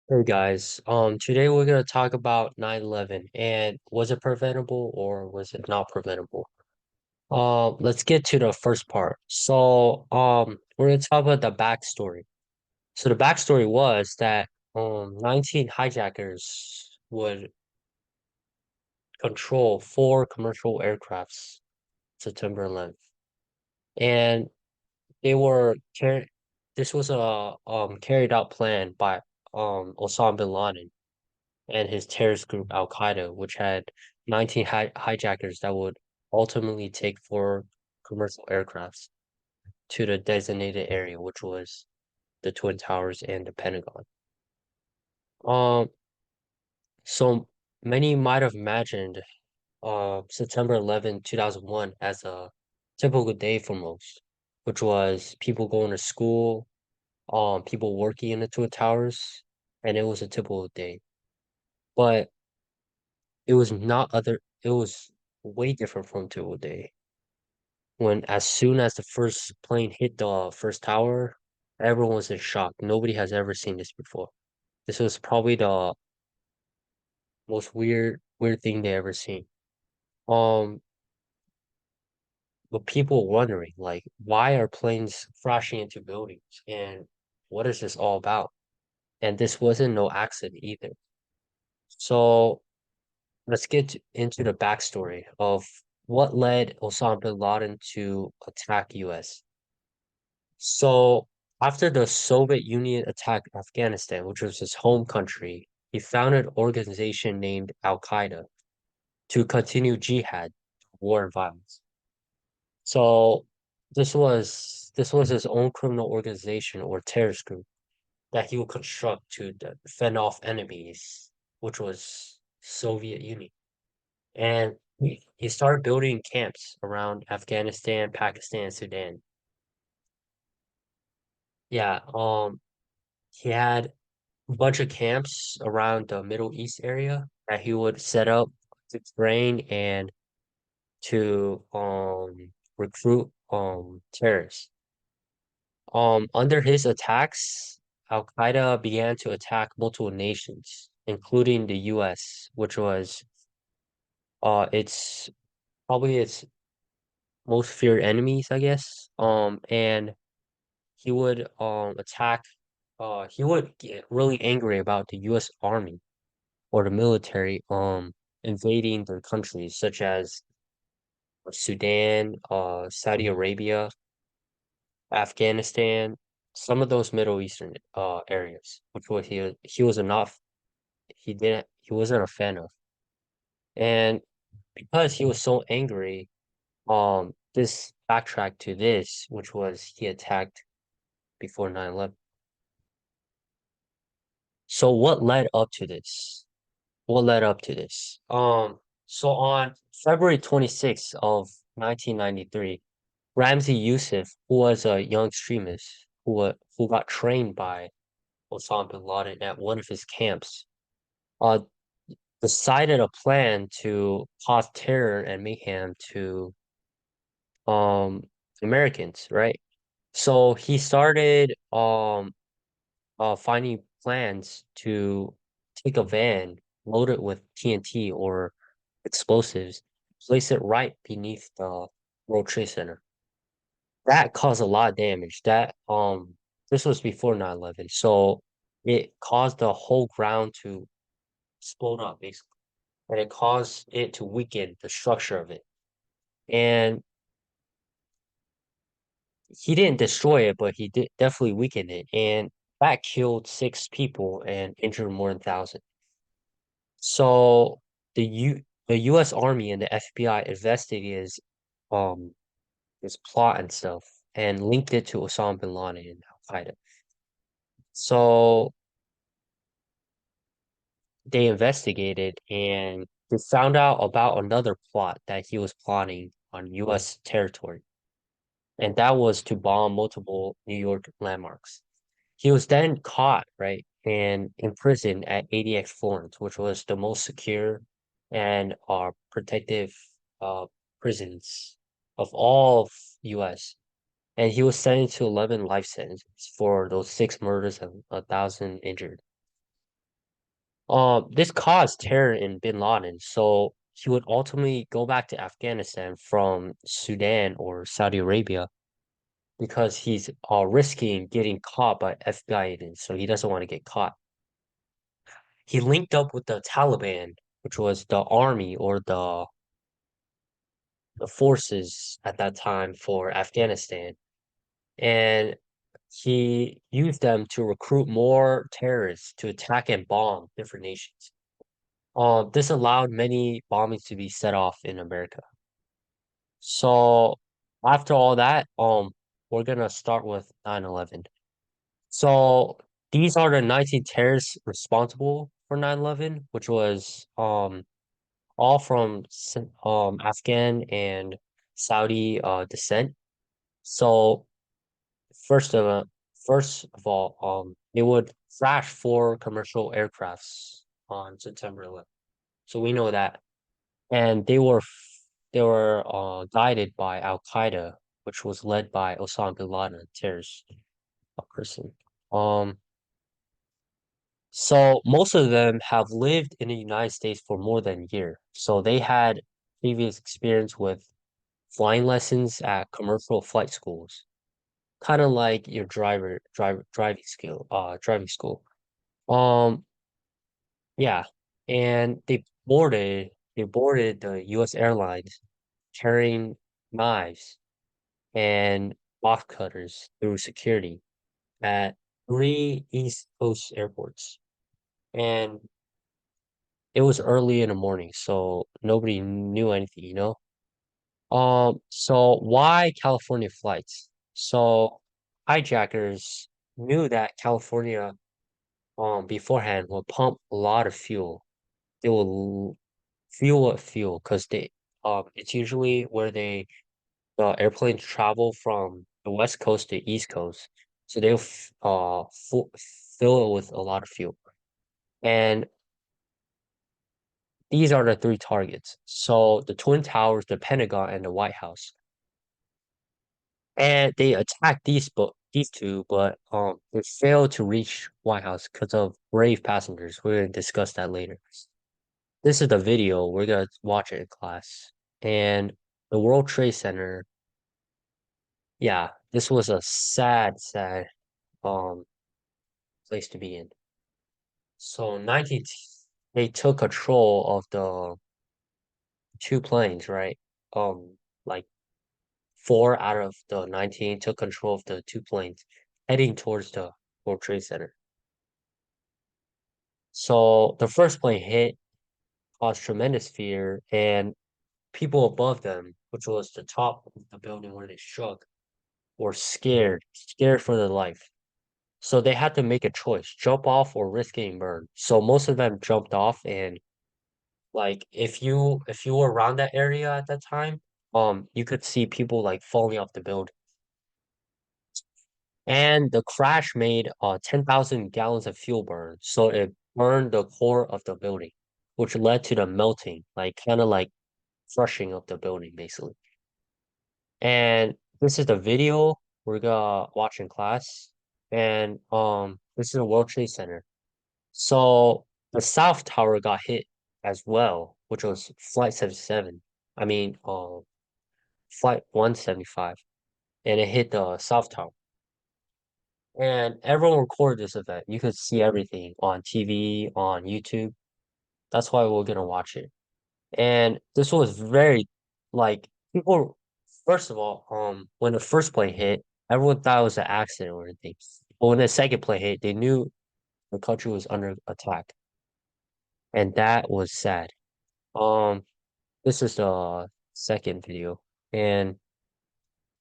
Hey guys, today we're gonna talk about 9/11 and was it preventable or was it not preventable? Let's get to the first part. We're gonna talk about the backstory. So the backstory was that 19 hijackers would control four commercial aircrafts September 11th, and they were carried. This was a carried out plan by Osama bin Laden and his terrorist group Al Qaeda, which had 19 hijackers that would ultimately take four commercial aircrafts to the designated area, which was the Twin Towers and the Pentagon. Um, so many might have imagined September 11, 2001 as a typical day for most, which was people going to school, people working in the Twin Towers, and it was a typical day. But it was way different from typical day. When as soon as the first plane hit the first tower, everyone was in shock. Nobody has ever seen this before. This was probably the most weird thing they ever seen. Um, but people wondering like why are planes crashing into buildings and what is this all about? And this wasn't no accident either. So let's into the backstory of what led Osama bin Laden to attack US. So after the Soviet Union attacked Afghanistan, which was his home country, he founded an organization named Al Qaeda to continue jihad, war and violence. So this was his own criminal organization or terrorist group that he would construct to fend off enemies, which was Soviet Union. And he started building camps around Afghanistan, Pakistan, Sudan. Yeah, he had a bunch of camps around the Middle East area that he would set up to train and to recruit terrorists. Under his attacks, Al Qaeda began to attack multiple nations, including the US, which was its probably its most feared enemies, I guess. And he would attack he would get really angry about the US Army or the military invading their countries such as Sudan, Saudi Arabia, Afghanistan, some of those Middle Eastern areas, which was he was enough he wasn't a fan of. And because he was so angry, this backtracked to this, which was he attacked before 9/11. So what led up to this? What led up to this? So on February 26th of 1993, Ramzi Youssef, who was a young extremist who got trained by Osama bin Laden at one of his camps, uh, decided a plan to cause terror and mayhem to um Americans, right? So he started finding plans to take a van loaded with TNT or explosives, place it right beneath the World Trade Center. That caused a lot of damage. This was before 9/11, so it caused the whole ground to explode up basically, and it caused it to weaken the structure of it. And he didn't destroy it, but he did definitely weaken it, and that killed six people and injured more than 1,000. So the U.S. Army and the FBI investigated um his plot and stuff and linked it to Osama bin Laden and Al Qaeda. So they investigated and they found out about another plot that he was plotting on U.S. territory, and that was to bomb multiple New York landmarks. He was then caught, right, and imprisoned at ADX Florence, which was the most secure and protective uh prisons of all of US. And he was sentenced to 11 life sentences for those six murders and 1,000 injured. This caused terror in Bin Laden, so he would ultimately go back to Afghanistan from Sudan or Saudi Arabia because he's risking getting caught by FBI agents, so he doesn't want to get caught. He linked up with the Taliban, which was the army or the forces at that time for Afghanistan, and he used them to recruit more terrorists to attack and bomb different nations. This allowed many bombings to be set off in America. So after all that, we're gonna start with 9/11. So these are the 19 terrorists responsible for 9/11, which was all from Afghan and Saudi descent. So first of uh, first of all, they would crash four commercial aircrafts on September 11th. So we know that, and they were guided by Al Qaeda, which was led by Osama bin Laden, a terrorist person. Um, so most of them have lived in the United States for more than a year. So they had previous experience with flying lessons at commercial flight schools, kind of like your driving school. Um, yeah, and they boarded the U.S. airlines carrying knives and box cutters through security at three East Coast airports. And it was early in the morning, so nobody knew anything, you know? So why California flights? So hijackers knew that California beforehand will pump a lot of fuel. They will fuel at fuel because it's usually where the airplanes travel from the west coast to east coast. So they'll fill it with a lot of fuel. And these are the three targets. So the Twin Towers, the Pentagon, and the White House. And they attacked these two, but they failed to reach White House because of brave passengers. We're gonna discuss that later. This is the video. We're gonna watch it in class. And the World Trade Center, yeah, this was a sad um place to be in. So 19 they took control of the two planes, right? Like four out of the 19 took control of the two planes heading towards the World Trade Center. So the first plane hit, caused tremendous fear, and people above them, which was the top of the building where they struck, were scared for their life. So they had to make a choice, jump off or risk getting burned. So most of them jumped off, and like if you were around that area at that time, you could see people like falling off the building. And the crash made 10,000 gallons of fuel burn. So it burned the core of the building, which led to the melting, like kind of like crushing of the building, basically. And this is the video we're gonna watch in class. And this is the World Trade Center. So the South Tower got hit as well, which was Flight 77. I mean, Flight 175, and it hit the South Tower. And everyone recorded this event. You could see everything on TV, on YouTube. That's why we're gonna watch it. And this was very like people first of all, when the first plane hit, everyone thought it was an accident or anything. But when the second plane hit, they knew the country was under attack. And that was sad. Um, this is the second video, and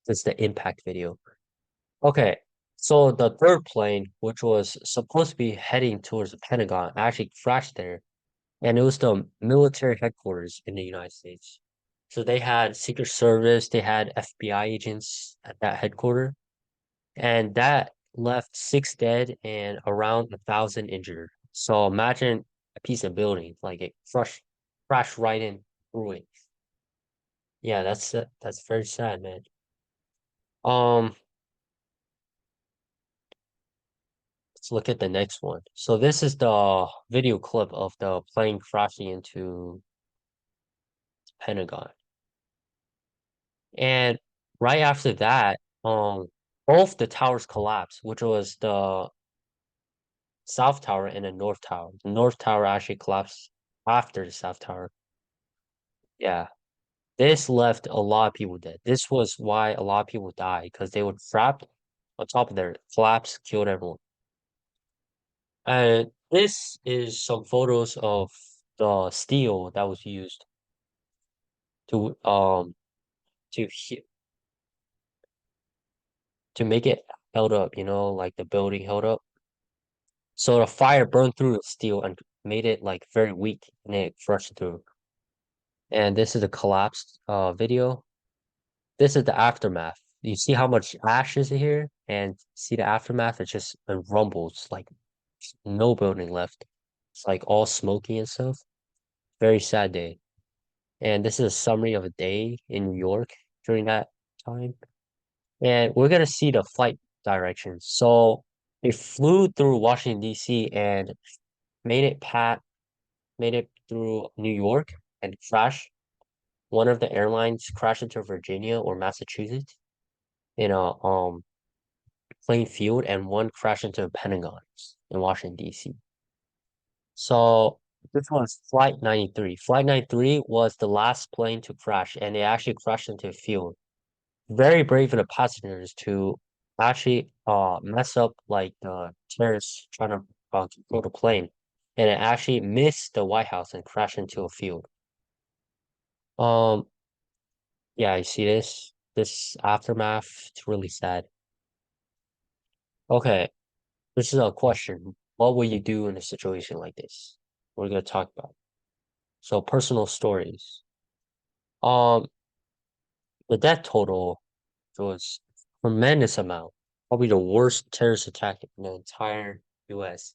this is the impact video. Okay, so the third plane, which was supposed to be heading towards the Pentagon, actually crashed there, and it was the military headquarters in the United States. So they had Secret Service, they had FBI agents at that headquarters, and that left six dead and around 1,000 injured. So imagine a piece of building, like it crashed right in through it. Yeah, that's very sad, man. Um, Let's look at the next one. So this is the video clip of the plane crashing into Pentagon. And right after that, both the towers collapsed, which was the South Tower and the North Tower. The North Tower actually collapsed after the South Tower. Yeah. This left a lot of people dead. This was why a lot of people died, because they were trapped on top of their collapse, killed everyone. And this is some photos of the steel that was used to to he- to make it held up, like the building held up. So the fire burned through the steel and made it like very weak and it crushed through. And this is a collapsed video. This is the aftermath. You see how much ash is here, and see the aftermath. It rumbles, like no building left. It's like all smoky and stuff. Very sad day. And this is a summary of a day in New York during that time. And we're gonna see the flight directions. So they flew through Washington D.C. and made it pat made it through New York and crashed. One of the airlines crashed into Virginia or Massachusetts in a plain field, and one crashed into the Pentagon in Washington D.C. So this was Flight 93. Flight 93 was the last plane to crash, and it actually crashed into a field. Very brave of the passengers to actually mess up like the terrorists trying to control the plane, and it actually missed the White House and crashed into a field. Um, yeah, you see this aftermath. It's really sad. Okay, this is a question. What would you do in a situation like this? We're gonna talk about. So personal stories. Um, the death total was tremendous amount. Probably the worst terrorist attack in the entire US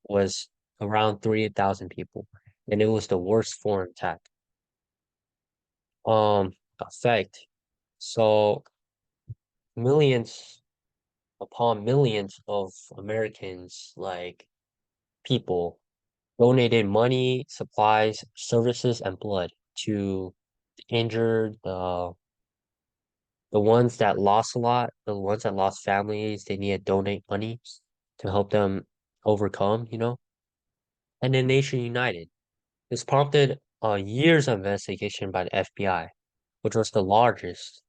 was around 3,000 people, and it was the worst foreign attack. Effect. So millions upon millions of Americans, like people, donated money, supplies, services, and blood to injure the ones that lost a lot, the ones that lost families. They need to donate money to help them overcome. And then Nation United. This prompted a years of investigation by the FBI, which was the largest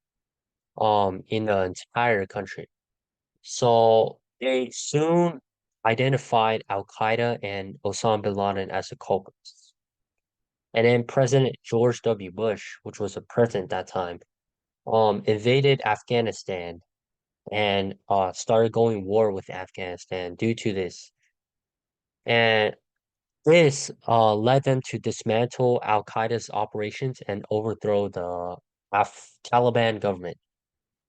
in the entire country. So they soon identified Al Qaeda and Osama bin Laden as the culprits. And then President George W. Bush, which was the president at that time, invaded Afghanistan and started going war with Afghanistan due to this. And this led them to dismantle Al Qaeda's operations and overthrow the Taliban government.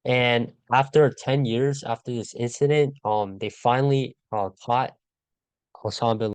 And after 10 years after this incident, they finally caught Osama bin